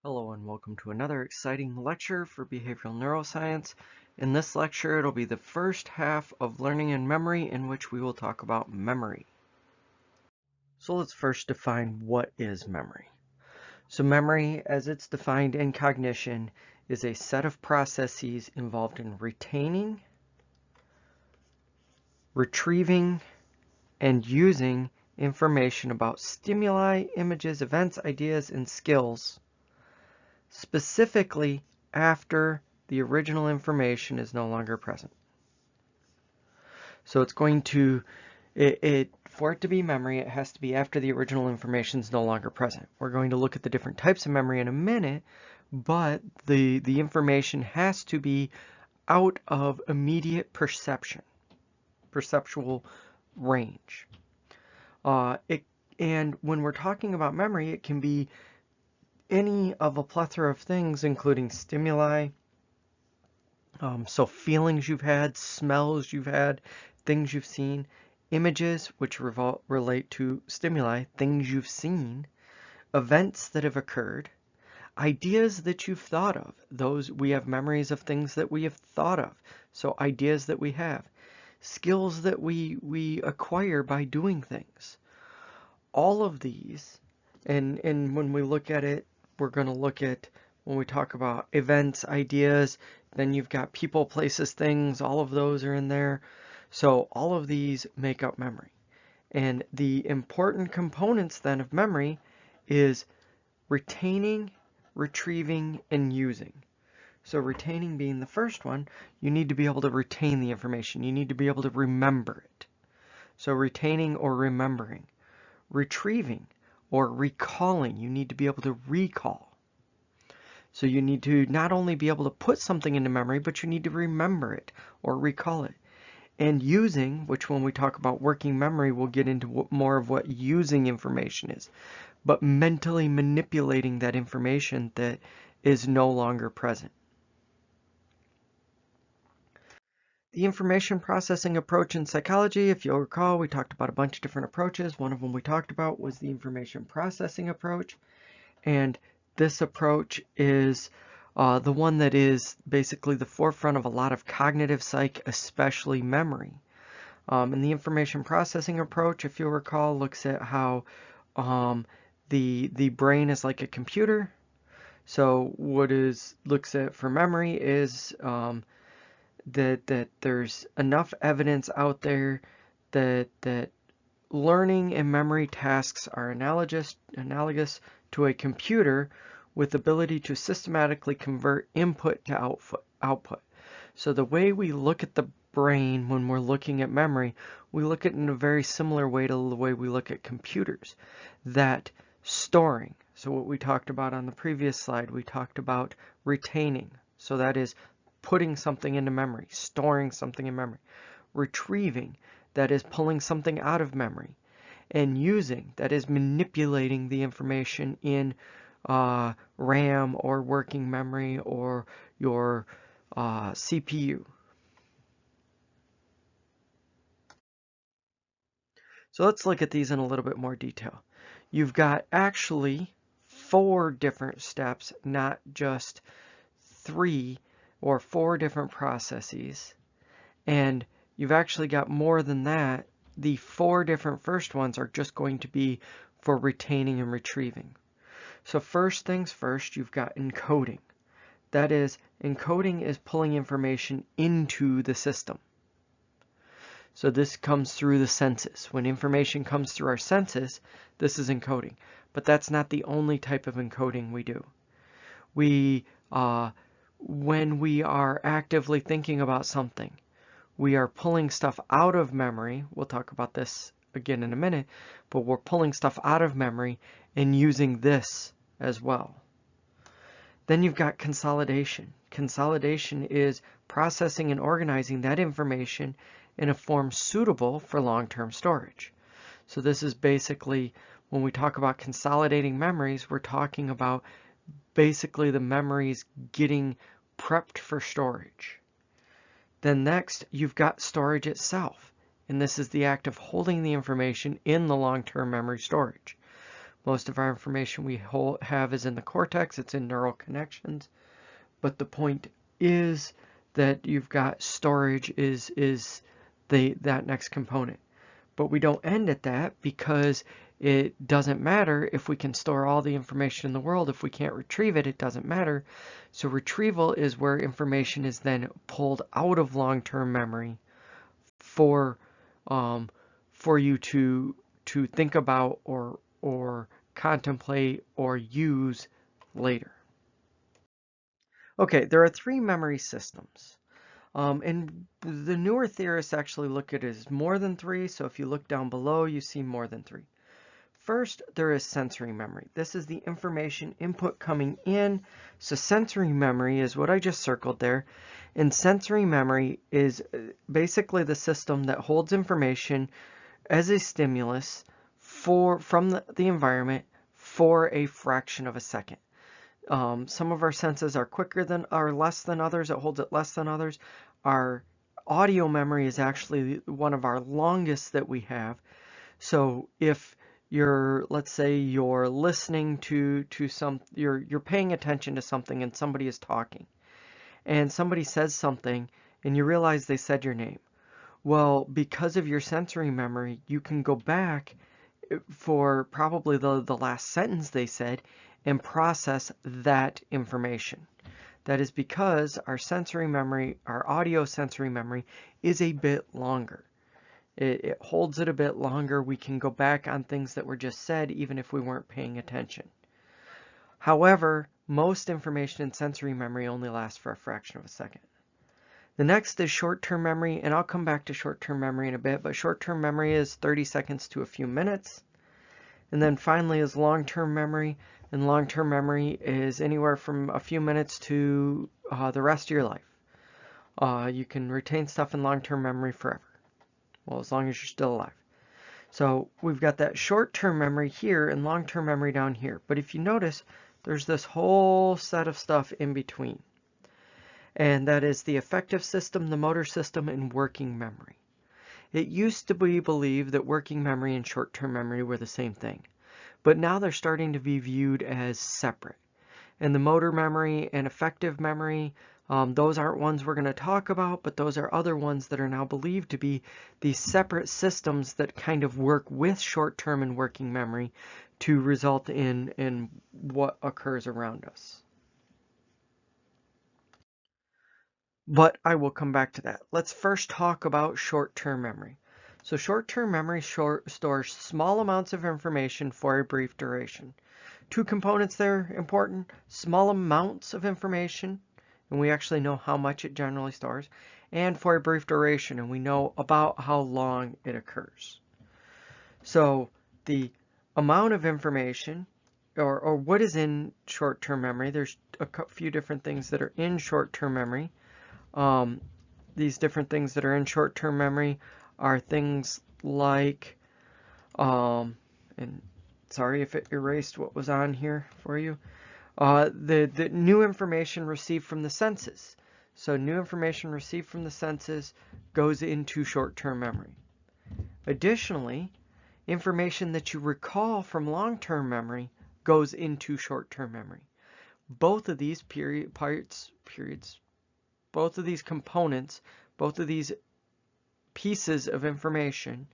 Hello and welcome to another exciting lecture for behavioral neuroscience. In this lecture, it'll be the first half of learning and memory in which we will talk about memory. So let's first define what is memory. So memory, as it's defined in cognition, is a set of processes involved in retaining, retrieving, and using information about stimuli, images, events, ideas, and skills specifically after the original information is no longer present. So it's going to, for it to be memory, it has to be after the original information is no longer present. We're going to look at the different types of memory in a minute, but the information has to be out of immediate perceptual range. And when we're talking about memory, it can be any of a plethora of things, including stimuli, so feelings you've had, smells you've had, things you've seen, images, which relate to stimuli, things you've seen, events that have occurred, ideas that you've thought of. Those, we have memories of things that we have thought of, so ideas that we have, skills that we acquire by doing things. All of these, and when we look at it, we're going to look at, when we talk about events, ideas, then you've got people, places, things, all of those are in there. So all of these make up memory. And the important components then of memory is retaining, retrieving, and using. So retaining being the first one, you need to be able to retain the information. You need to be able to remember it. So retaining or remembering. Retrieving or recalling, you need to be able to recall. So you need to not only be able to put something into memory, but you need to remember it or recall it. And using, which when we talk about working memory, we'll get into more of what using information is, but mentally manipulating that information that is no longer present. The information processing approach in psychology, if you'll recall, we talked about a bunch of different approaches. One of them we talked about was the information processing approach. And this approach is the one that is basically the forefront of a lot of cognitive psych, especially memory. And the information processing approach, if you'll recall, looks at how the brain is like a computer. So what looks at for memory is that there's enough evidence out there that learning and memory tasks are analogous to a computer with ability to systematically convert input to output. So the way we look at the brain when we're looking at memory, we look at it in a very similar way to the way we look at computers. That storing, so what we talked about on the previous slide, we talked about retaining. So that is putting something into memory, storing something in memory. Retrieving, that is pulling something out of memory. And using, that is manipulating the information in RAM or working memory or your CPU. So let's look at these in a little bit more detail. You've got actually 4 different steps, not just 3 or 4 different processes. And you've actually got more than that. The 4 different first ones are just going to be for retaining and retrieving. So first things first, you've got encoding. That is, encoding is pulling information into the system. So this comes through the senses. When information comes through our senses, this is encoding. But that's not the only type of encoding we do. When we are actively thinking about something, we are pulling stuff out of memory. We'll talk about this again in a minute, but we're pulling stuff out of memory and using this as well. Then you've got consolidation. Consolidation is processing and organizing that information in a form suitable for long-term storage. So this is basically, when we talk about consolidating memories, we're talking about basically the memories getting prepped for storage. Then next, you've got storage itself. And this is the act of holding the information in the long-term memory storage. Most of our information we have is in the cortex, it's in neural connections. But the point is that you've got storage is that next component. But we don't end at that because it doesn't matter if we can store all the information in the world. If we can't retrieve it, it doesn't matter. So retrieval is where information is then pulled out of long-term memory for you to think about or contemplate or use later. Okay, there are 3 memory systems. And the newer theorists actually look at it as more than 3, so if you look down below, you see more than 3. First, there is sensory memory. This is the information input coming in. So sensory memory is what I just circled there. And sensory memory is basically the system that holds information as a stimulus from the environment for a fraction of a second. Some of our senses are less than others. It holds it less than others. Our audio memory is actually one of our longest that we have. So if let's say you're listening to you're paying attention to something and somebody is talking, and somebody says something and you realize they said your name. Well, because of your sensory memory, you can go back for probably the last sentence they said and process that information. That is because our sensory memory, our audio sensory memory, is a bit longer. It holds it a bit longer. We can go back on things that were just said even if we weren't paying attention. However, most information in sensory memory only lasts for a fraction of a second. The next is short-term memory, and I'll come back to short-term memory in a bit, but short-term memory is 30 seconds to a few minutes. And then finally is long-term memory, and long-term memory is anywhere from a few minutes to the rest of your life. You can retain stuff in long-term memory forever. Well, as long as you're still alive. So we've got that short-term memory here and long-term memory down here. But if you notice, there's this whole set of stuff in between. And that is the affective system, the motor system, and working memory. It used to be believed that working memory and short-term memory were the same thing. But now they're starting to be viewed as separate. And the motor memory and affective memory, those aren't ones we're going to talk about, but those are other ones that are now believed to be these separate systems that kind of work with short-term and working memory to result in what occurs around us. But I will come back to that. Let's first talk about short-term memory. So short-term memory stores small amounts of information for a brief duration. 2 components there important: small amounts of information, and we actually know how much it generally stores, and for a brief duration, and we know about how long it occurs. So the amount of information, or what is in short-term memory, there's a few different things that are in short-term memory. These different things that are in short-term memory are things like, and sorry if it erased what was on here for you, the new information received from the senses. So new information received from the senses goes into short-term memory. Additionally, information that you recall from long-term memory goes into short-term memory. Both of these both of these components, both of these pieces of information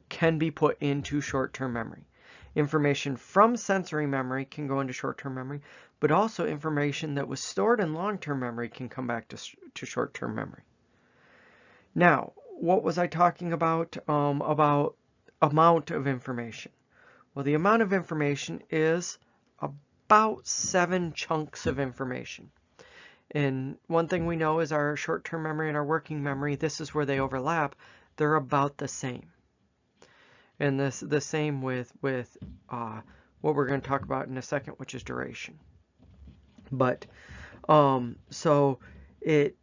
can be put into short-term memory. Information from sensory memory can go into short-term memory, but also information that was stored in long-term memory can come back to short-term memory. Now, what was I talking about amount of information? Well, the amount of information is about 7 chunks of information. And one thing we know is our short-term memory and our working memory, this is where they overlap, they're about the same. And the same with what we're going to talk about in a second, which is duration. But so it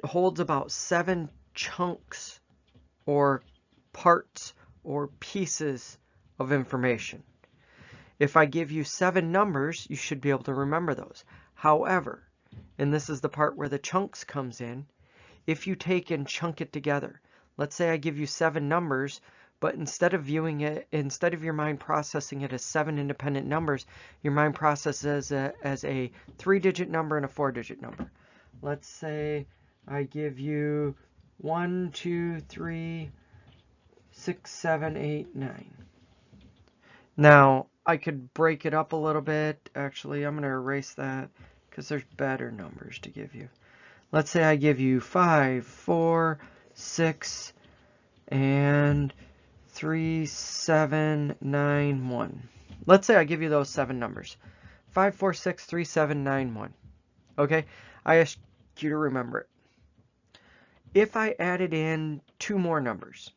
holds about 7 chunks or parts or pieces of information. If I give you 7 numbers, you should be able to remember those. However, and this is the part where the chunks comes in, if you take and chunk it together, let's say I give you 7 numbers, but instead of your mind processing it as 7 independent numbers, your mind processes it as a 3-digit number and a 4-digit number. Let's say I give you 1, 2, 3, 6, 7, 8, 9. Now, I could break it up a little bit. Actually, I'm going to erase that because there's better numbers to give you. Let's say I give you 5, 4, 6, and 3, 7, 9, 1. Let's say I give you those 7 numbers. 5, 4, 6, 3, 7, 9, 1. Okay? I ask you to remember it. If I added in 2 more numbers,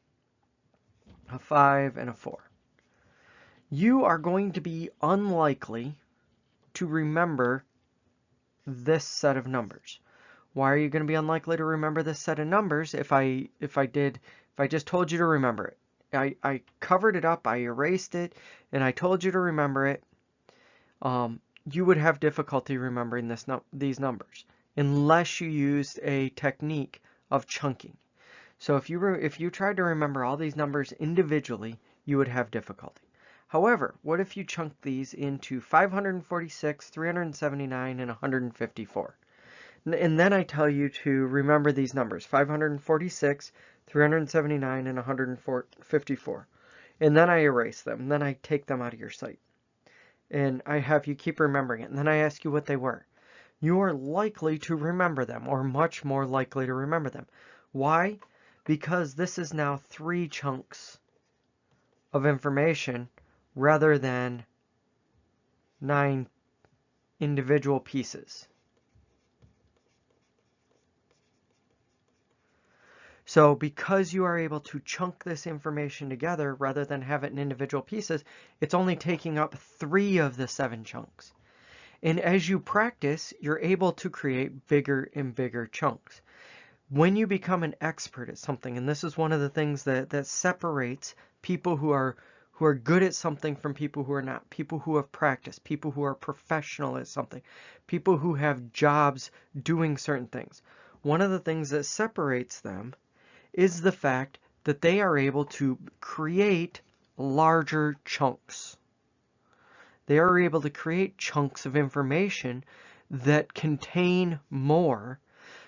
a 5 and a 4, you are going to be unlikely to remember this set of numbers. Why are you going to be unlikely to remember this set of numbers if I just told you to remember it? I covered it up, I erased it, and I told you to remember it. You would have difficulty remembering these numbers unless you used a technique of chunking. So if you tried to remember all these numbers individually, you would have difficulty. However, what if you chunk these into 546, 379, and 154? And then I tell you to remember these numbers, 546, 379, and 154. And then I erase them, and then I take them out of your sight. And I have you keep remembering it, and then I ask you what they were. You are likely to remember them, or much more likely to remember them. Why? Because this is now 3 chunks of information rather than 9 individual pieces. So because you are able to chunk this information together rather than have it in individual pieces, it's only taking up 3 of the 7 chunks. And as you practice, you're able to create bigger and bigger chunks. When you become an expert at something, and this is one of the things that separates people who are good at something from people who are not, people who have practiced, people who are professional at something, people who have jobs doing certain things. One of the things that separates them is the fact that they are able to create larger chunks. They are able to create chunks of information that contain more,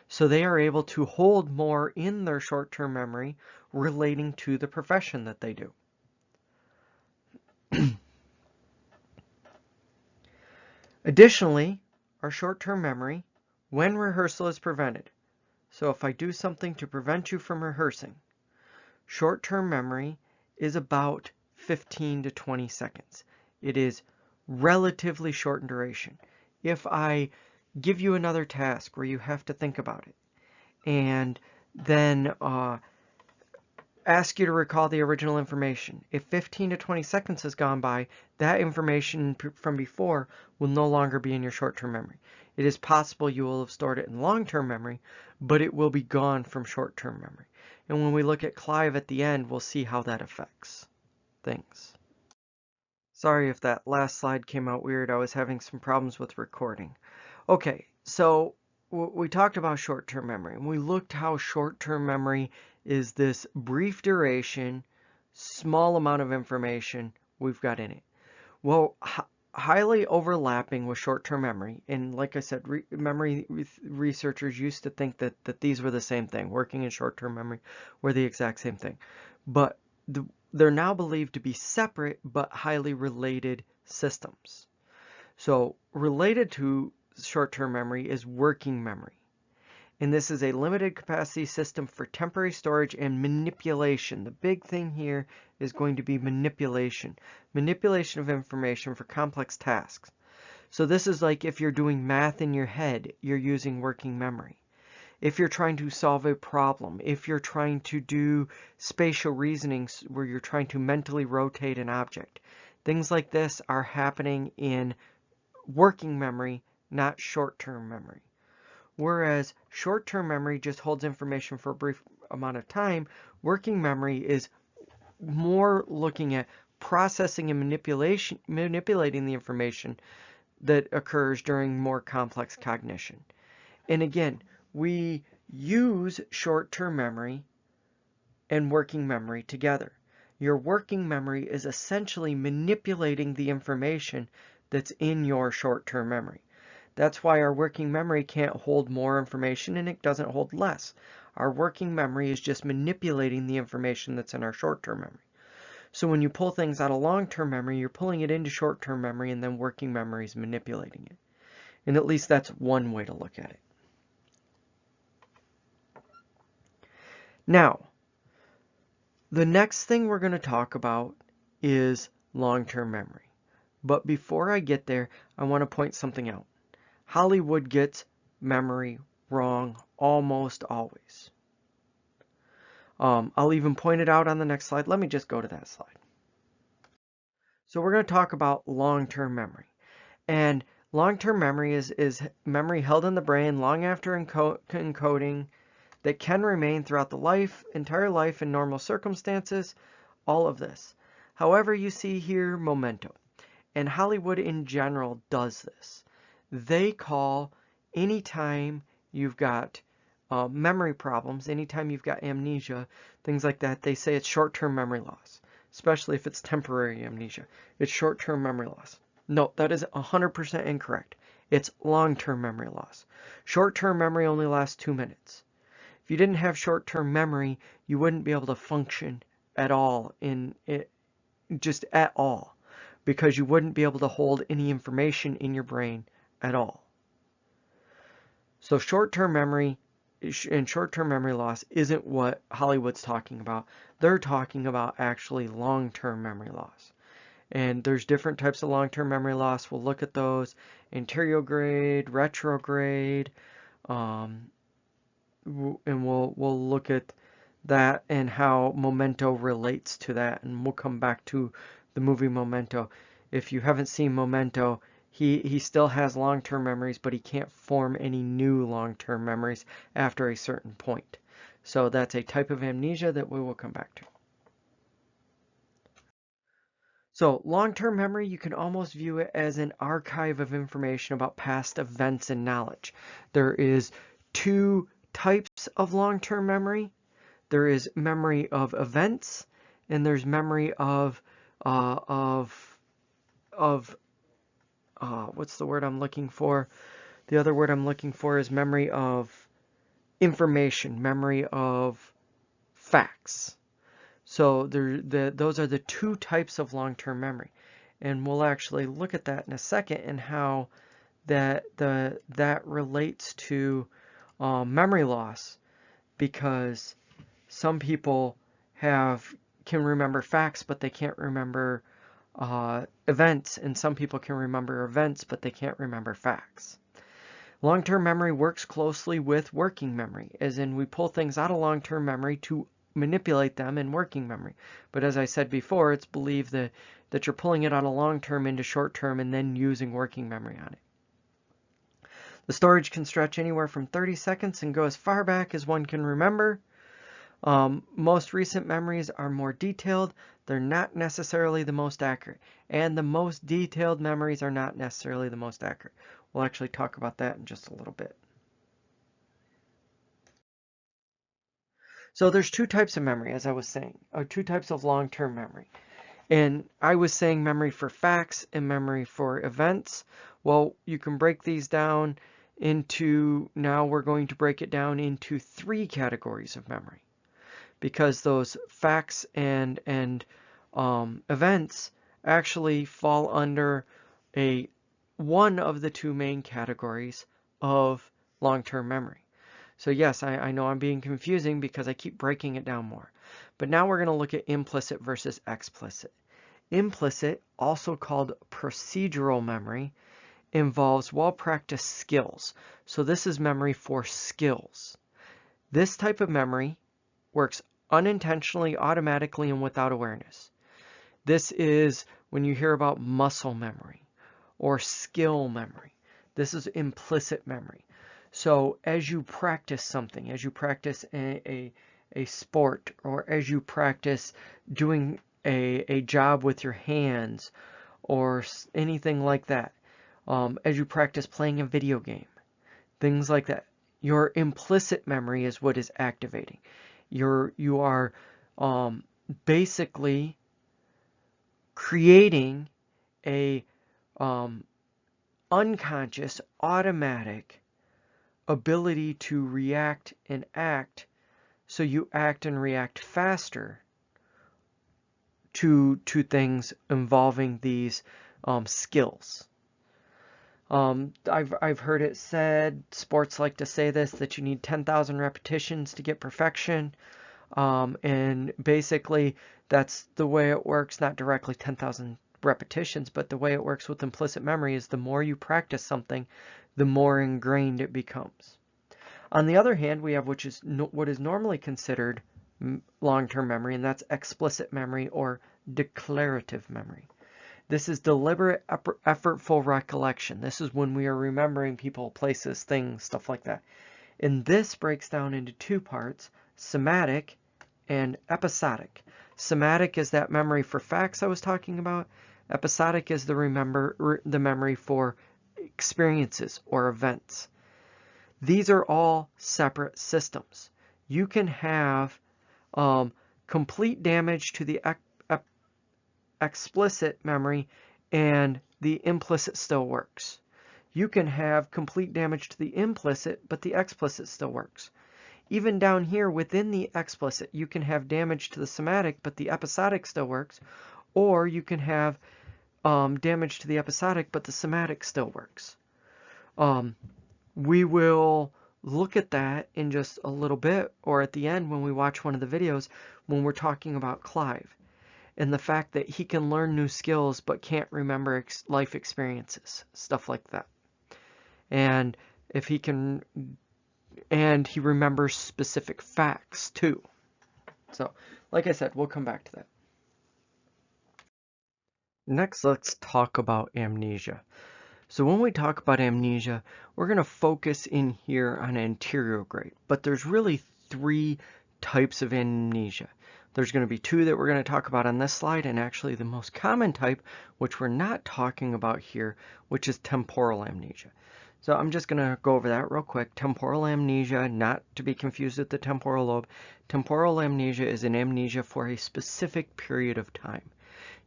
so they are able to hold more in their short-term memory relating to the profession that they do. Additionally, our short-term memory, when rehearsal is prevented, so if I do something to prevent you from rehearsing, short-term memory is about 15 to 20 seconds. It is relatively short in duration. If I give you another task where you have to think about it, and then ask you to recall the original information. If 15 to 20 seconds has gone by, that information from before will no longer be in your short-term memory. It is possible you will have stored it in long-term memory, but it will be gone from short-term memory. And when we look at Clive at the end, we'll see how that affects things. Sorry if that last slide came out weird. I was having some problems with recording. Okay, so we talked about short-term memory, and we looked how short-term memory is this brief duration, small amount of information we've got in it. Well, highly overlapping with short-term memory, and like I said, memory researchers used to think that these were the same thing. Working in short-term memory were the exact same thing. But they're now believed to be separate but highly related systems. So related to short-term memory is working memory. And this is a limited capacity system for temporary storage and manipulation. The big thing here is going to be manipulation. Manipulation of information for complex tasks. So this is like if you're doing math in your head, you're using working memory. If you're trying to solve a problem, if you're trying to do spatial reasoning where you're trying to mentally rotate an object, things like this are happening in working memory, not short-term memory. Whereas short-term memory just holds information for a brief amount of time, working memory is more looking at processing and manipulating the information that occurs during more complex cognition. And again, we use short-term memory and working memory together. Your working memory is essentially manipulating the information that's in your short-term memory. That's why our working memory can't hold more information and it doesn't hold less. Our working memory is just manipulating the information that's in our short-term memory. So when you pull things out of long-term memory, you're pulling it into short-term memory, and then working memory is manipulating it. And at least that's one way to look at it. Now, the next thing we're going to talk about is long-term memory. But before I get there, I want to point something out. Hollywood gets memory wrong almost always. I'll even point it out on the next slide. Let me just go to that slide. So we're going to talk about long-term memory. And long-term memory is memory held in the brain long after encoding that can remain throughout the entire life in normal circumstances, all of this. However, you see here memento. And Hollywood in general does this. They call anytime you've got memory problems, anytime you've got amnesia, things like that, they say it's short-term memory loss, especially if it's temporary amnesia. It's short-term memory loss. No, that is 100% incorrect. It's long-term memory loss. Short-term memory only lasts 2 minutes. If you didn't have short-term memory, you wouldn't be able to function at all just at all, because you wouldn't be able to hold any information in your brain at all. So short-term memory and short-term memory loss isn't what Hollywood's talking about. They're talking about actually long-term memory loss. And there's different types of long-term memory loss. We'll look at those: anterograde, retrograde, and we'll look at that and how memento relates to that. And we'll come back to the movie Memento. If you haven't seen Memento, he still has long-term memories, but he can't form any new long-term memories after a certain point. So that's a type of amnesia that we will come back to. So long-term memory, you can almost view it as an archive of information about past events and knowledge. There is two types of long-term memory. There is memory of events, and there's memory of what's the word I'm looking for? The other word I'm looking for is memory of information, memory of facts. So those are the two types of long-term memory. And we'll actually look at that in a second and how that relates to memory loss, because some people can remember facts, but they can't remember events, and some people can remember events, but they can't remember facts. Long-term memory works closely with working memory, as in we pull things out of long-term memory to manipulate them in working memory. But as I said before, it's believed that you're pulling it out of long-term into short-term and then using working memory on it. The storage can stretch anywhere from 30 seconds and go as far back as one can remember. Most recent memories are more detailed. They're not necessarily the most accurate. And the most detailed memories are not necessarily the most accurate. We'll actually talk about that in just a little bit. So there's two types of memory, as I was saying, or two types of long-term memory. And I was saying memory for facts and memory for events. Well, you can break these down into, now we're going to break it down into 3 categories of memory, because those facts and events actually fall under one of the 2 main categories of long-term memory. So yes, I know I'm being confusing because I keep breaking it down more. But now we're going to look at implicit versus explicit. Implicit, also called procedural memory, involves well-practiced skills. So this is memory for skills. This type of memory works unintentionally, automatically, and without awareness. This is when you hear about muscle memory or skill memory. This is implicit memory. So as you practice something, as you practice a sport, or as you practice doing a job with your hands or anything like that, as you practice playing a video game, things like that, your implicit memory is what is activating. You are basically creating a unconscious, automatic ability to react and act, so you act and react faster to things involving these skills. I've heard it said, sports like to say this, that you need 10,000 repetitions to get perfection. And basically that's the way it works, not directly 10,000 repetitions, but the way it works with implicit memory is the more you practice something, the more ingrained it becomes. On the other hand, we have what is normally considered long-term memory, and that's explicit memory or declarative memory. This is deliberate, effortful recollection. This is when we are remembering people, places, things, stuff like that. And this breaks down into two parts, somatic and episodic. Somatic is that memory for facts I was talking about. Episodic is the memory for experiences or events. These are all separate systems. You can have complete damage to the explicit memory and the implicit still works. You can have complete damage to the implicit, but the explicit still works. Even down here within the explicit, you can have damage to the somatic, but the episodic still works. Or you can have damage to the episodic, but the somatic still works. We will look at that in just a little bit, or at the end when we watch one of the videos, when we're talking about Clive and the fact that he can learn new skills but can't remember life experiences, stuff like that. And if he can, and he remembers specific facts too. So, like I said, we'll come back to that. Next, let's talk about amnesia. So when we talk about amnesia, we're going to focus in here on anterograde, but there's really three types of amnesia. There's going to be two that we're going to talk about on this slide, and actually the most common type, which we're not talking about here, which is temporal amnesia. So I'm just going to go over that real quick. Temporal amnesia, not to be confused with the temporal lobe. Temporal amnesia is an amnesia for a specific period of time.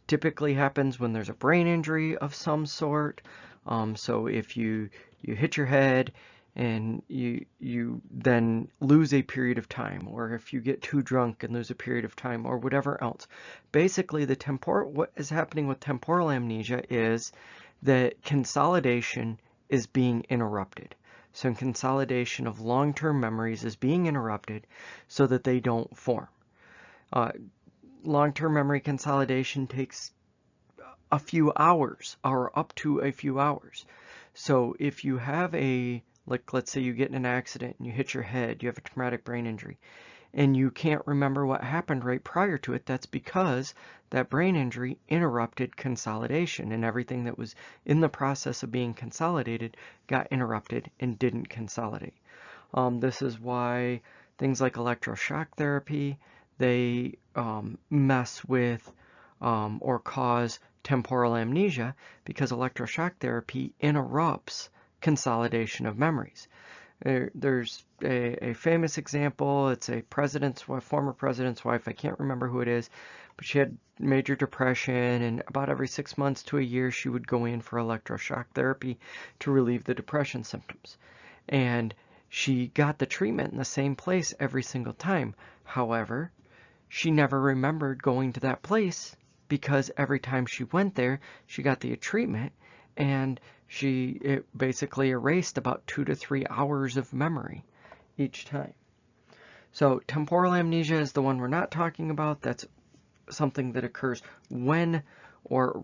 Typically happens when there's a brain injury of some sort. So if you hit your head and you then lose a period of time, or if you get too drunk and lose a period of time, or whatever else. Basically, what is happening with temporal amnesia is that consolidation is being interrupted. So consolidation of long-term memories is being interrupted so that they don't form. Long-term memory consolidation takes a few hours, or up to a few hours. So if you have let's say you get in an accident and you hit your head, you have a traumatic brain injury, and you can't remember what happened right prior to it, that's because that brain injury interrupted consolidation, and everything that was in the process of being consolidated got interrupted and didn't consolidate. This is why things like electroshock therapy, they mess with or cause temporal amnesia, because electroshock therapy interrupts consolidation of memories. There's a famous example. It's a former president's wife. I can't remember who it is, but she had major depression, and about every 6 months to a year she would go in for electroshock therapy to relieve the depression symptoms. And she got the treatment in the same place every single time. However, she never remembered going to that place, because every time she went there, she got the treatment, and it basically erased about 2 to 3 hours of memory each time. So temporal amnesia is the one we're not talking about. That's something that occurs when, or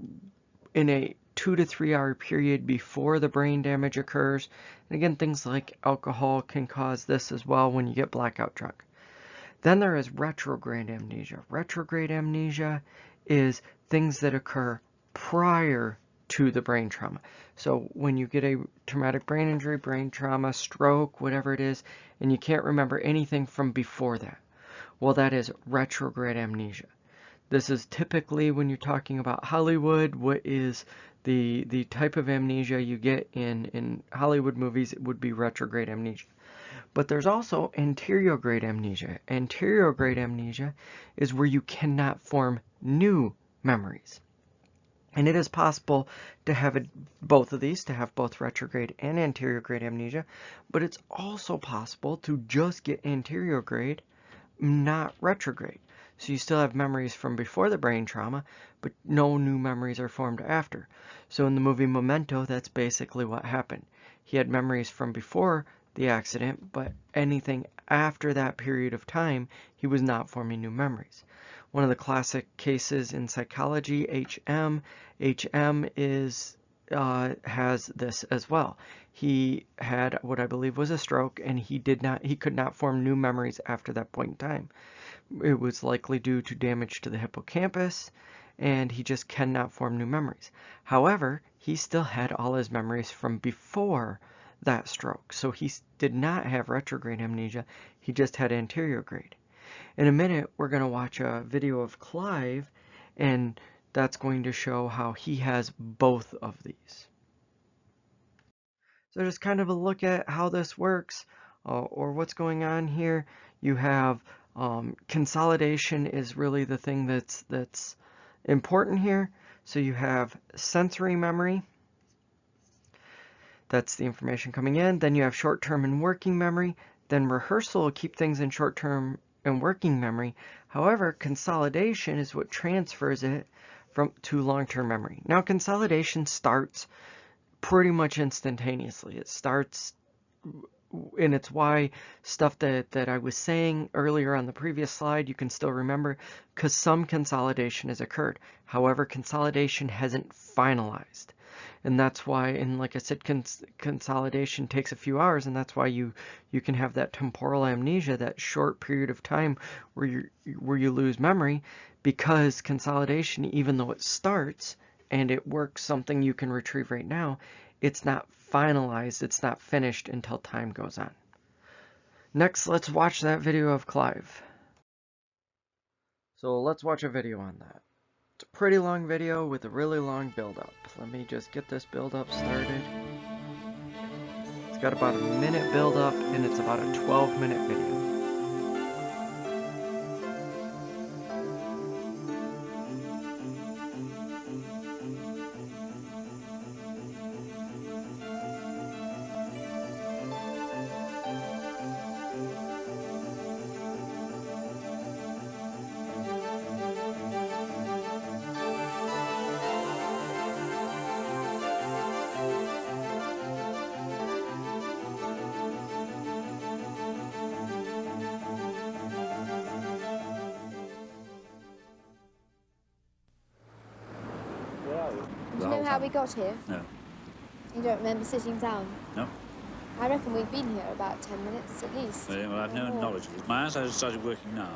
in a 2 to 3 hour period before the brain damage occurs. And again, things like alcohol can cause this as well when you get blackout drunk. Then there is retrograde amnesia. Retrograde amnesia is things that occur prior to the brain trauma. So when you get a traumatic brain injury, brain trauma, stroke, whatever it is, and you can't remember anything from before that, well, that is retrograde amnesia. This is typically, when you're talking about Hollywood, what is the type of amnesia you get in Hollywood movies, it would be retrograde amnesia. But there's also anterograde amnesia. Anterograde amnesia is where you cannot form new memories. And it is possible to have both of these, to have both retrograde and anterograde amnesia, but it's also possible to just get anterograde, not retrograde. So you still have memories from before the brain trauma, but no new memories are formed after. So in the movie Memento, that's basically what happened. He had memories from before the accident, but anything after that period of time, he was not forming new memories. One of the classic cases in psychology, HM has this as well. He had what I believe was a stroke, and he could not form new memories after that point in time. It was likely due to damage to the hippocampus, and he just cannot form new memories. However, he still had all his memories from before that stroke, so he did not have retrograde amnesia, he just had anterograde. In a minute, we're going to watch a video of Clive, and that's going to show how he has both of these. So just kind of a look at how this works, or what's going on here. You have consolidation is really the thing that's important here. So you have sensory memory. That's the information coming in. Then you have short-term and working memory. Then rehearsal will keep things in short-term and working memory. However, consolidation is what transfers it to long-term memory. Now, consolidation starts pretty much instantaneously. It starts, and it's why stuff that I was saying earlier on the previous slide you can still remember, because some consolidation has occurred. However, consolidation hasn't finalized. And that's why, and like I said, consolidation takes a few hours, and that's why you can have that temporal amnesia, that short period of time where you lose memory, because consolidation, even though it starts and it works something you can retrieve right now, it's not finalized, it's not finished until time goes on. Next, let's watch that video of Clive. So let's watch a video on that. It's a pretty long video with a really long build-up. Let me just get this build-up started. It's got about a minute build-up, and it's about a 12-minute video. Do you know how we got here? No. You don't remember sitting down? No. I reckon we've been here about 10 minutes at least. Well, I've no knowledge of it. My eyes have started working now,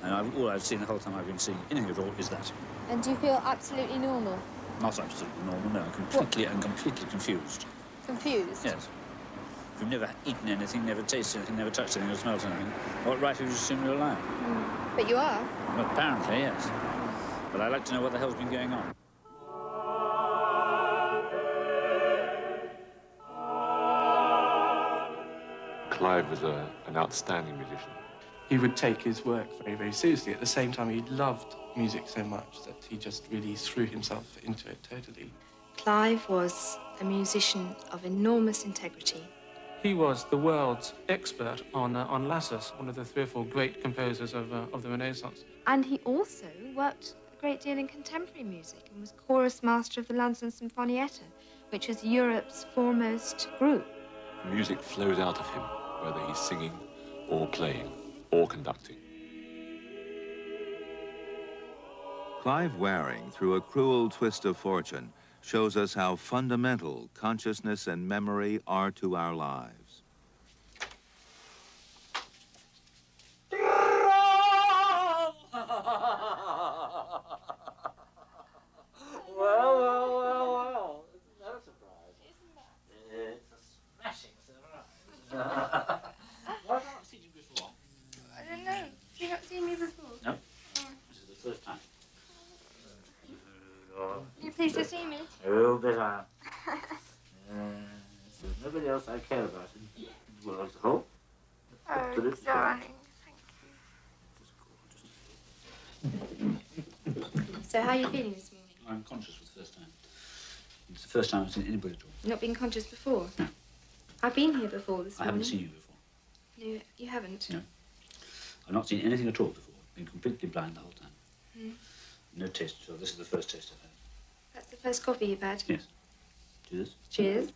and all I've seen the whole time I've been seeing anything at all is that. And do you feel absolutely normal? Not absolutely normal, no. Completely confused. Confused? Yes. If you've never eaten anything, never tasted anything, never touched anything, or smelled anything, what right have you to assume you're alive? But you are? Well, apparently, yes. But I'd like to know what the hell's been going on. Clive was an outstanding musician. He would take his work very, very seriously. At the same time, he loved music so much that he just really threw himself into it totally. Clive was a musician of enormous integrity. He was the world's expert on lassos, one of the 3 or 4 great composers of the Renaissance. And he also worked a great deal in contemporary music and was chorus master of the London Sinfonietta, which was Europe's foremost group. Music flows out of him, whether he's singing or playing or conducting. Clive Waring, through a cruel twist of fortune, shows us how fundamental consciousness and memory are to our lives. Well. Isn't that a surprise? It's a smashing surprise. Why have I not seen you before? I don't know. Have you not seen me before? No. This is the first time. Are you pleased to see me? Oh, bet I am. There's nobody else I care about in the world as a whole. Oh, darling. So how are you feeling this morning? I'm conscious for the first time. It's the first time I've seen anybody at all. Not been conscious before? No. I've been here before this I morning. haven't seen you before. No, you haven't? No. I've not seen anything at all before. Been completely blind the whole time. Mm. No taste at all. This is the first taste I've had. That's the first coffee you've had? Yes. Cheers. Cheers.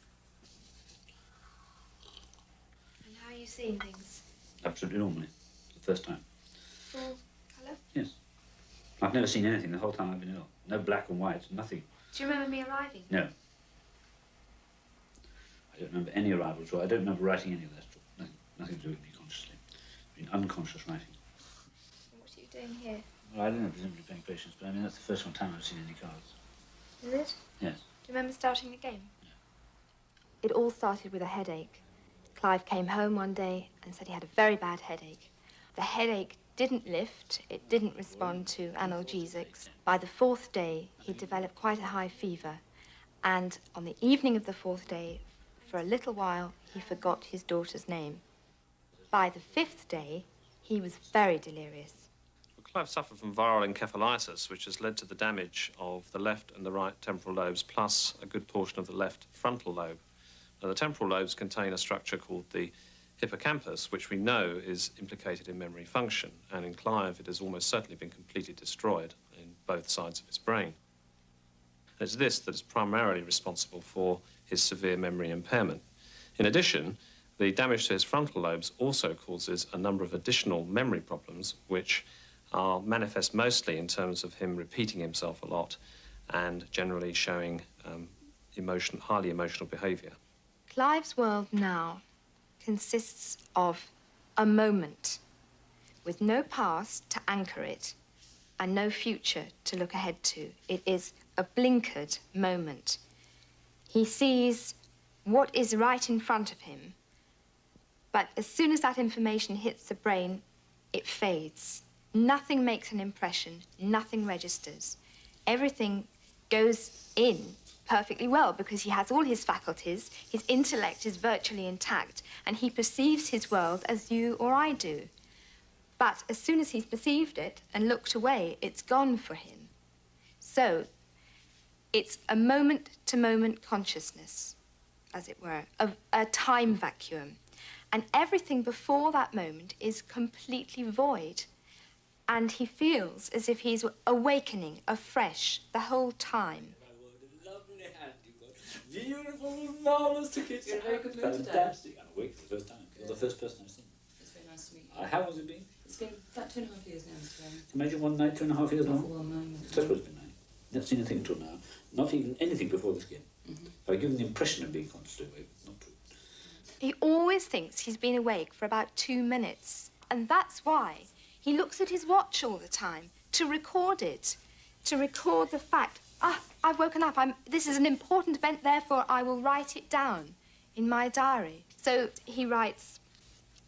And how are you seeing things? Absolutely normally. The first time. Full colour? Yes. I've never seen anything the whole time I've been ill. No black and white, nothing. Do you remember me arriving? No. I don't remember any arrival at all. I don't remember writing any of that at all. Nothing to do with me consciously. It's been unconscious writing. What are you doing here? Well, I don't know, presumably playing patience, but I mean, that's the first time I've seen any cards. Is it? Yes. Do you remember starting the game? No. It all started with a headache. Clive came home one day and said he had a very bad headache. The headache didn't lift, it didn't respond to analgesics. By the fourth day, he developed quite a high fever. And on the evening of the fourth day, for a little while, he forgot his daughter's name. By the fifth day, he was very delirious. Well, Clive suffered from viral encephalitis, which has led to the damage of the left and the right temporal lobes, plus a good portion of the left frontal lobe. Now, the temporal lobes contain a structure called the hippocampus, which we know is implicated in memory function, and in Clive it has almost certainly been completely destroyed in both sides of his brain. It's this that is primarily responsible for his severe memory impairment. In addition, the damage to his frontal lobes also causes a number of additional memory problems, which are manifest mostly in terms of him repeating himself a lot and generally showing highly emotional behaviour. Clive's world now consists of a moment with no past to anchor it and no future to look ahead to. It is a blinkered moment. He sees what is right in front of him, but as soon as that information hits the brain, it fades. Nothing makes an impression, nothing registers. Everything goes in perfectly well because he has all his faculties, his intellect is virtually intact, and he perceives his world as you or I do. But as soon as he's perceived it and looked away, it's gone for him. So it's a moment-to-moment consciousness, as it were, a time vacuum. And everything before that moment is completely void. And he feels as if he's awakening afresh the whole time. Lovely hand you got. Beautiful, marvellous tickets. You're in a very good mood today. Fantastic. I'm awake for the first time. You're the first person I've seen. It's very nice to meet you. How has it been? It's been about 2.5 years now, Mr. Graham. Imagine one night, 2.5 years Not now. for one moment. That's what it's been like. Never seen anything until now. Not even anything before this game. I've given the impression of being consciously awake. Not true. He always thinks he's been awake for about 2 minutes. And that's why he looks at his watch all the time to record it, to record the fact, I've woken up, this is an important event, therefore I will write it down in my diary. So he writes,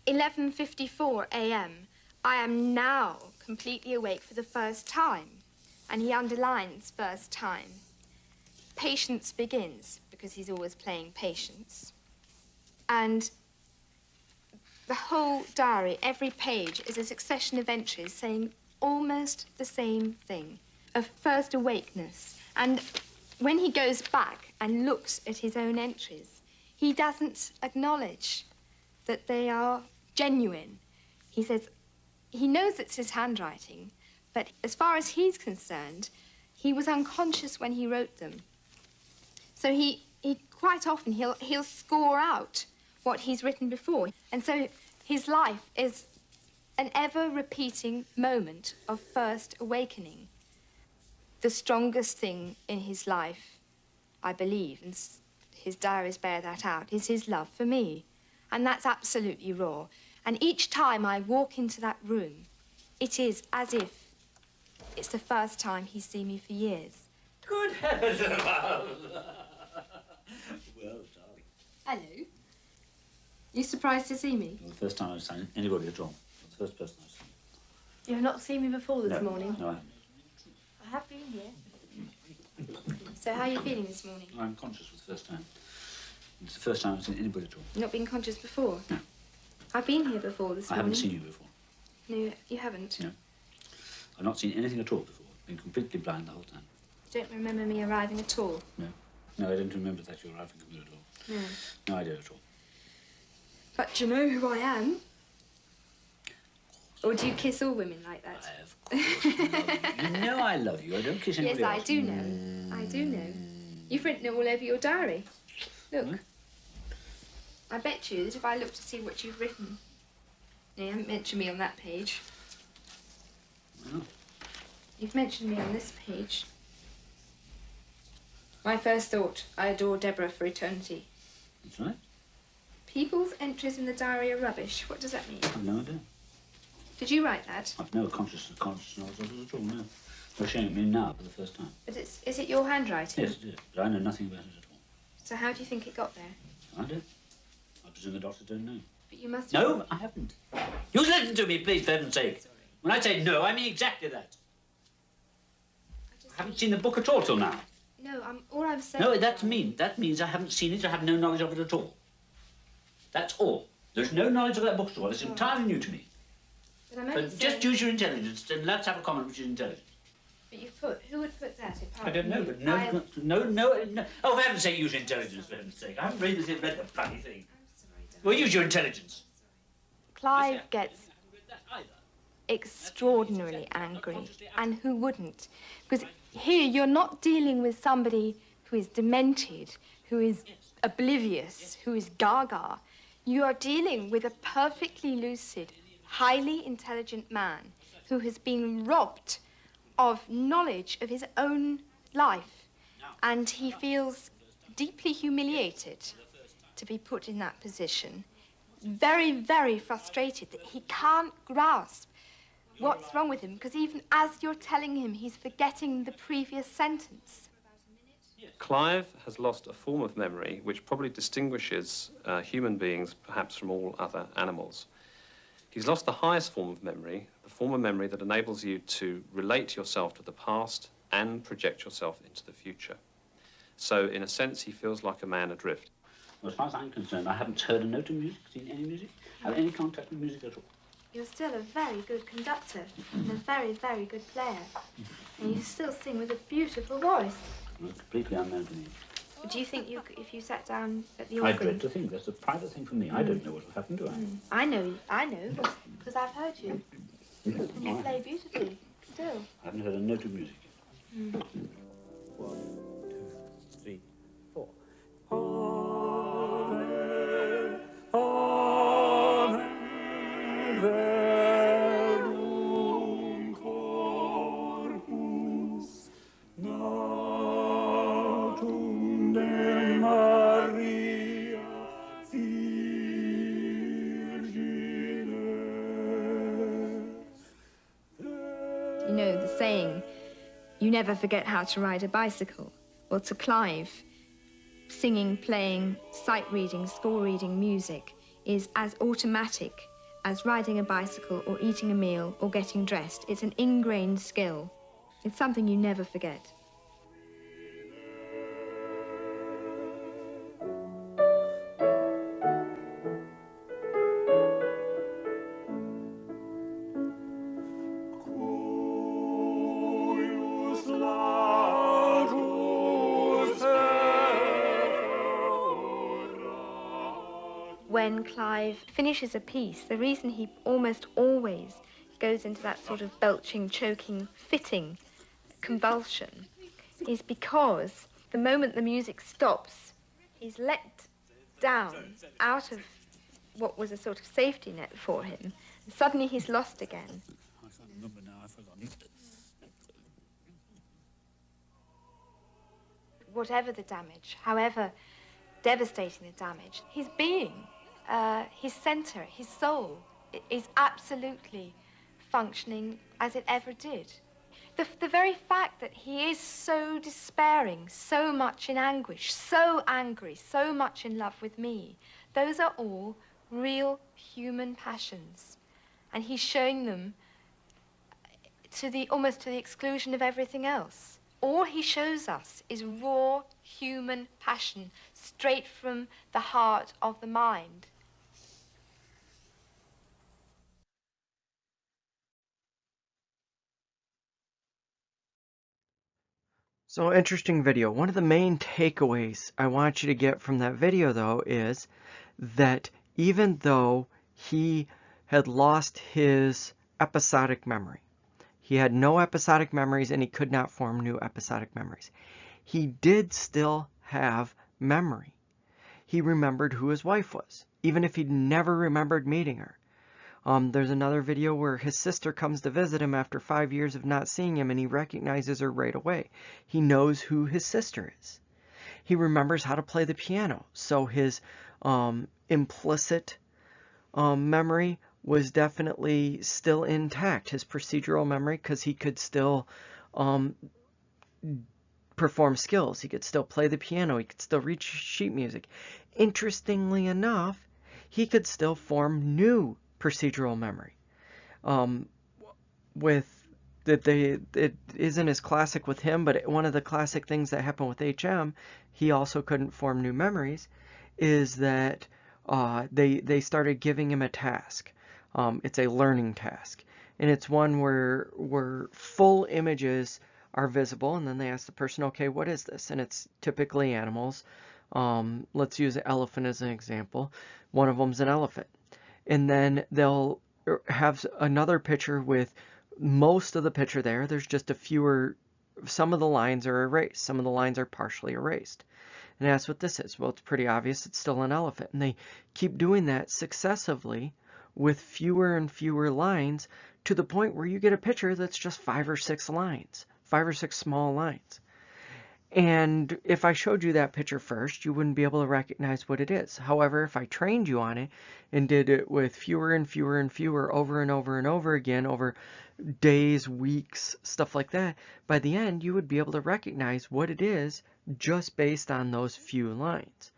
11:54 a.m. I am now completely awake for the first time. And he underlines first time. Patience begins, because he's always playing patience. And the whole diary, every page, is a succession of entries saying almost the same thing, of first awakeness. And when he goes back and looks at his own entries, he doesn't acknowledge that they are genuine. He says, he knows it's his handwriting, but as far as he's concerned, he was unconscious when he wrote them. So he quite often, he'll score out what he's written before. And so his life is an ever-repeating moment of first awakening. The strongest thing in his life, I believe, and his diaries bear that out, is his love for me. And that's absolutely raw. And each time I walk into that room, it is as if it's the first time he's seen me for years. Good heavens above! Well, darling. Hello. You surprised to see me? Well, the first time I've seen anybody at all. The first person I've seen. You have not seen me before this morning? No, I haven't. I have been here. So how are you feeling this morning? I'm conscious for the first time. It's the first time I've seen anybody at all. Not been conscious before? No. I've been here before this I morning. haven't seen you before. No, you haven't. No. I've not seen anything at all before. Been completely blind the whole time. You don't remember me arriving at all? No. No, I don't remember that you arrived from here at all. No. No idea at all. But do you know who I am? Or do you kiss all women like that? I, of course, you know I love you. I don't kiss anybody Yes, else. I do know. I do know. You've written it all over your diary. Look. What? I bet you that if I look to see what you've written... No, you haven't mentioned me on that page. No. You've mentioned me on this page. My first thought, I adore Deborah for eternity. That's right. People's entries in the diary are rubbish. What does that mean? I've no idea. Did you write that? I've no conscious knowledge of it at all, no. You're showing it me now for the first time. But is it your handwriting? Yes, it is. But I know nothing about it at all. So how do you think it got there? I don't. I presume the doctors don't know. But you must... No, I haven't. You listen to me, please, for heaven's sake. When I say no, I mean exactly that. I haven't seen the book at all till now. No, all I'm saying... No, that means I haven't seen it, I have no knowledge of it at all. That's all. There's no knowledge of that book at all. It's entirely new to me. But I'm only So saying... just use your intelligence and let's have a comment which is intelligent. But you've put... Who would put that apart I don't know, from but you? no. Oh, for heaven's sake, use your intelligence, for heaven's sake. I haven't read the bloody thing. Well, use your intelligence. Clive gets extraordinarily angry, and who wouldn't? Because here you're not dealing with somebody who is demented, who is oblivious, who is gaga. You are dealing with a perfectly lucid, highly intelligent man who has been robbed of knowledge of his own life, and he feels deeply humiliated to be put in that position. Very, very frustrated that he can't grasp what's wrong with him, because even as you're telling him, he's forgetting the previous sentence. Clive has lost a form of memory which probably distinguishes human beings perhaps from all other animals. He's lost the highest form of memory, the form of memory that enables you to relate yourself to the past and project yourself into the future. So, in a sense, he feels like a man adrift. Well, as far as I'm concerned, I haven't heard a note of music, seen any music, had any contact with music at all. You're still a very good conductor and a very, very good player. And you still sing with a beautiful voice. It was completely unknown to me. Do you think if you sat down at the I organ... dread to think. That's a private thing for me. I don't know what will happen, do I? I know, because I've heard you. And you play beautifully, still. I haven't heard a note of music. 1, 2, 3, 4. You know, the saying, you never forget how to ride a bicycle. Well, to Clive, singing, playing, sight reading, score reading music is as automatic as riding a bicycle or eating a meal or getting dressed. It's an ingrained skill. It's something you never forget. When Clive finishes a piece, the reason he almost always goes into that sort of belching, choking, fitting convulsion is because the moment the music stops, he's let down out of what was a sort of safety net for him. And suddenly he's lost again. Whatever the damage, however devastating the damage, his being, his center, his soul, is absolutely functioning as it ever did. The very fact that he is so despairing, so much in anguish, so angry, so much in love with me, those are all real human passions. And he's showing them almost to the exclusion of everything else. All he shows us is raw human passion, straight from the heart of the mind. So interesting video. One of the main takeaways I want you to get from that video though is that even though he had lost his episodic memory, he had no episodic memories and he could not form new episodic memories, he did still have memory. He remembered who his wife was, even if he'd never remembered meeting her. There's another video where his sister comes to visit him after 5 years of not seeing him, and he recognizes her right away. He knows who his sister is. He remembers how to play the piano, so his implicit memory was definitely still intact, his procedural memory, because he could still perform skills. He could still play the piano. He could still read sheet music. Interestingly enough, he could still form new procedural memory. It isn't as classic with him, but one of the classic things that happened with HM, he also couldn't form new memories, is that they started giving him a task. It's a learning task, and it's one where full images are visible, and then they ask the person, okay, what is this? And it's typically animals. Let's use an elephant as an example. One of them's an elephant. And then they'll have another picture with most of the picture there. There's just some of the lines are erased. Some of the lines are partially erased. And that's what this is. Well, it's pretty obvious it's still an elephant. And they keep doing that successively with fewer and fewer lines to the point where you get a picture that's just 5 or 6 lines, 5 or 6 small lines. And if I showed you that picture first, you wouldn't be able to recognize what it is. However, if I trained you on it and did it with fewer and fewer and fewer over and over and over again over days, weeks, stuff like that, by the end you would be able to recognize what it is just based on those few lines.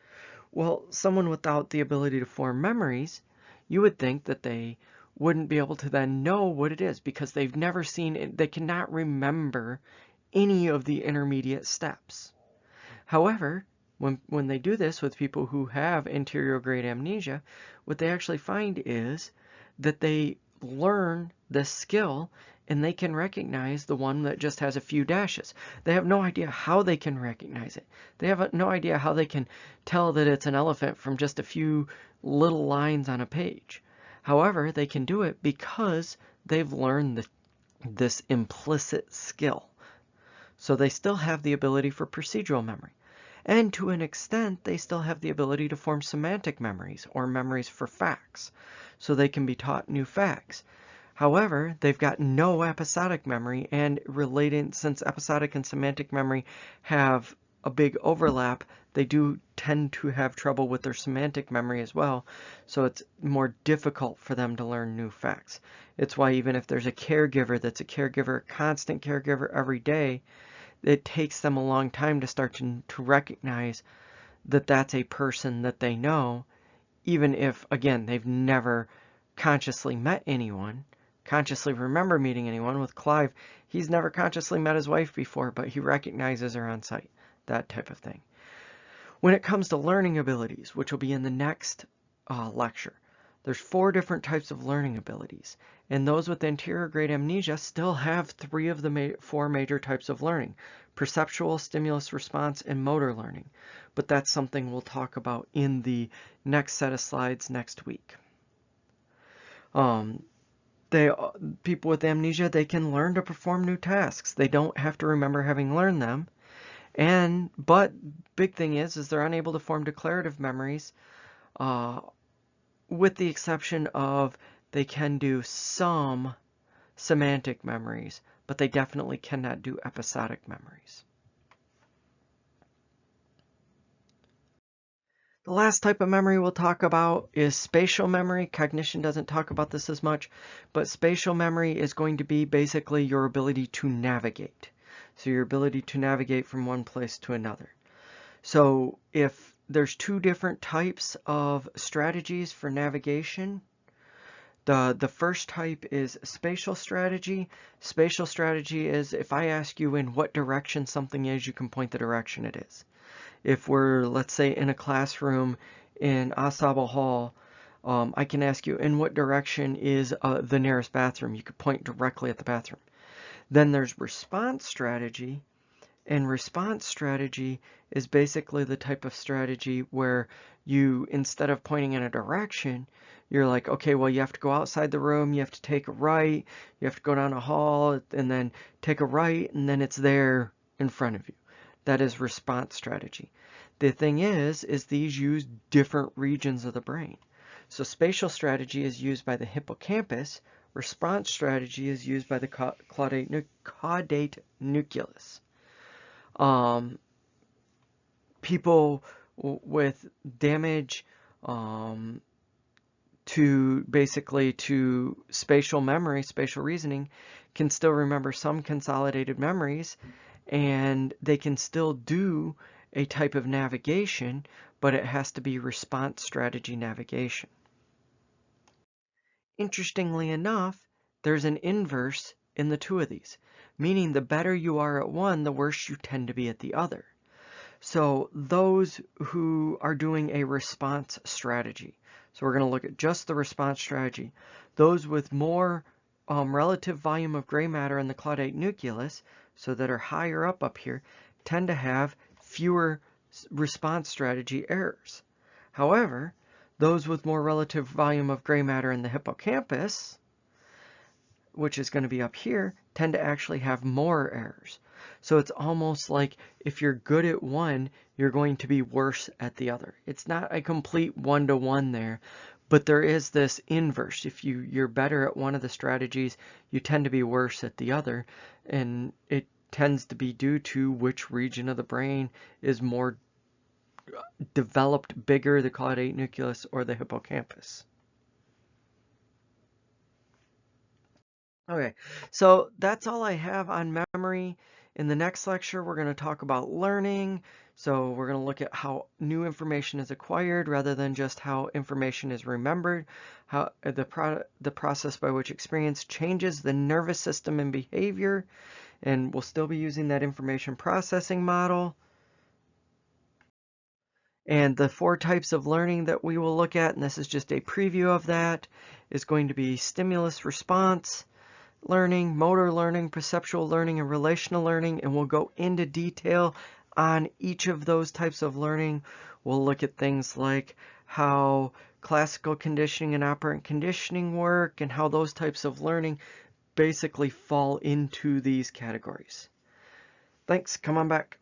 Well, someone without the ability to form memories, you would think that they wouldn't be able to then know what it is because they've never seen it. They cannot remember any of the intermediate steps. However, when they do this with people who have anterior grade amnesia, what they actually find is that they learn the skill and they can recognize the one that just has a few dashes. They have no idea how they can recognize it. They have no idea how they can tell that it's an elephant from just a few little lines on a page. However, they can do it because they've learned this implicit skill. So they still have the ability for procedural memory. And to an extent, they still have the ability to form semantic memories or memories for facts. So they can be taught new facts. However, they've got no episodic memory, and since episodic and semantic memory have a big overlap, they do tend to have trouble with their semantic memory as well. So it's more difficult for them to learn new facts. It's why even if there's a caregiver that's a constant caregiver every day, it takes them a long time to start to recognize that that's a person that they know, even if, again, they've never consciously met anyone, consciously remember meeting anyone. With Clive, he's never consciously met his wife before, but he recognizes her on sight, that type of thing. When it comes to learning abilities, which will be in the next lecture, there's 4 different types of learning abilities, and those with anterior grade amnesia still have 3 of the 4 major types of learning: perceptual, stimulus response, and motor learning. But that's something we'll talk about in the next set of slides next week. People with amnesia, they can learn to perform new tasks. They don't have to remember having learned them. But big thing is they're unable to form declarative memories, with the exception of they can do some semantic memories, but they definitely cannot do episodic memories. The last type of memory we'll talk about is spatial memory. Cognition doesn't talk about this as much, but spatial memory is going to be basically your ability to navigate. So your ability to navigate from one place to another. So if there's 2 different types of strategies for navigation, the first type is spatial strategy. Spatial strategy is if I ask you in what direction something is, you can point the direction it is. If we're, let's say, in a classroom in Asaba Hall, I can ask you in what direction is the nearest bathroom. You could point directly at the bathroom. Then there's response strategy, And response strategy is basically the type of strategy where you, instead of pointing in a direction, you're like, okay, well, you have to go outside the room, you have to take a right, you have to go down a hall, and then take a right, and then it's there in front of you. That is response strategy. The thing is these use different regions of the brain. So spatial strategy is used by the hippocampus. Response strategy is used by the caudate nucleus. People with damage to spatial memory, spatial reasoning, can still remember some consolidated memories, and they can still do a type of navigation, but it has to be response strategy navigation. Interestingly enough, there's an inverse in the two of these, meaning the better you are at one, the worse you tend to be at the other. So those who are doing a response strategy, so we're going to look at just the response strategy, those with more relative volume of gray matter in the caudate nucleus, so that are higher up here, tend to have fewer response strategy errors. However, those with more relative volume of gray matter in the hippocampus, which is going to be up here, tend to actually have more errors. So it's almost like if you're good at one, you're going to be worse at the other. It's not a complete one-to-one there, but there is this inverse. If you're better at one of the strategies, you tend to be worse at the other, and it tends to be due to which region of the brain is more developed, bigger, the caudate nucleus or the hippocampus. Okay, so that's all I have on memory. In the next lecture, we're going to talk about learning. So we're going to look at how new information is acquired rather than just how information is remembered, how the process by which experience changes the nervous system and behavior. And we'll still be using that information processing model. And the 4 types of learning that we will look at, and this is just a preview of that, is going to be stimulus response learning, motor learning, perceptual learning, and relational learning, and we'll go into detail on each of those types of learning. We'll look at things like how classical conditioning and operant conditioning work, and how those types of learning basically fall into these categories. Thanks, come on back.